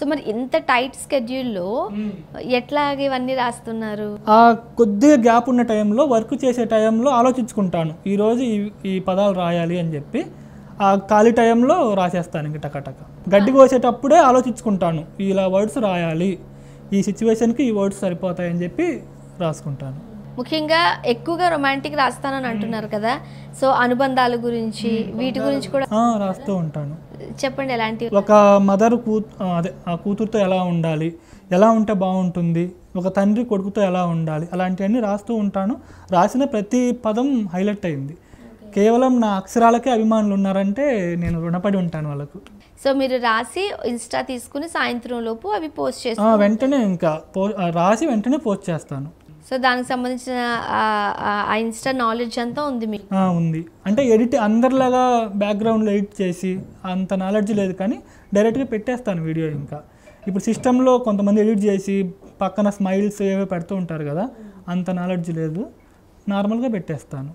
So మరి ఇంత tight స్కెడ్యూల్లో ఎట్లాగ ఇవన్నీ రాస్తున్నారు? కొద్దిగా గ్యాప్ ఉన్న టైంలో, వర్క్ చేసే టైంలో ఆలోచించుకుంటాను, ఈరోజు ఈ పదాలు రాయాలి అని చెప్పి. ఆ ఖాళీ టైంలో రాసేస్తాను ఇంక టకటక. గడ్డి కోసేటప్పుడే ఆలోచించుకుంటాను, ఇలా వర్డ్స్ రాయాలి, ఈ సిచ్యువేషన్కి ఈ వర్డ్స్ సరిపోతాయని చెప్పి రాసుకుంటాను. ముఖ్యంగా ఎక్కువగా రొమాంటిక్ రాస్తానని అంటున్నారు కదా, సో అనుబంధాల గురించి వీటి గురించి కూడా రాస్తూ ఉంటాను. చెప్పండి, ఎలాంటి? ఒక మదర్ ఆ కూతురుతో ఎలా ఉండాలి, ఎలా ఉంటే బాగుంటుంది, ఒక తండ్రి కొడుకుతో ఎలా ఉండాలి, అలాంటివన్నీ రాస్తూ ఉంటాను. రాసిన ప్రతి పదం హైలైట్ అయింది. కేవలం నా అక్షరాలకే అభిమానులు ఉన్నారంటే నేను రుణపడి ఉంటాను వాళ్ళకు. సో మీరు రాసి ఇన్స్టా తీసుకుని సాయంత్రం లోపు అవి పోస్ట్ చేస్తాను? వెంటనే ఇంకా రాసి వెంటనే పోస్ట్ చేస్తాను. సో దానికి సంబంధించిన ఆ ఇన్స్టా నాలెడ్జ్ అంతా ఉంది మీకు? ఉంది. అంటే ఎడిట్ అందరిలాగా బ్యాక్గ్రౌండ్లో ఎడిట్ చేసి అంత నాలెడ్జ్ లేదు, కానీ డైరెక్ట్గా పెట్టేస్తాను వీడియో. ఇంకా ఇప్పుడు సిస్టంలో కొంతమంది ఎడిట్ చేసి పక్కన స్మైల్స్ ఏవో పెడుతూ ఉంటారు కదా, అంత నాలెడ్జ్ లేదు, నార్మల్గా పెట్టేస్తాను.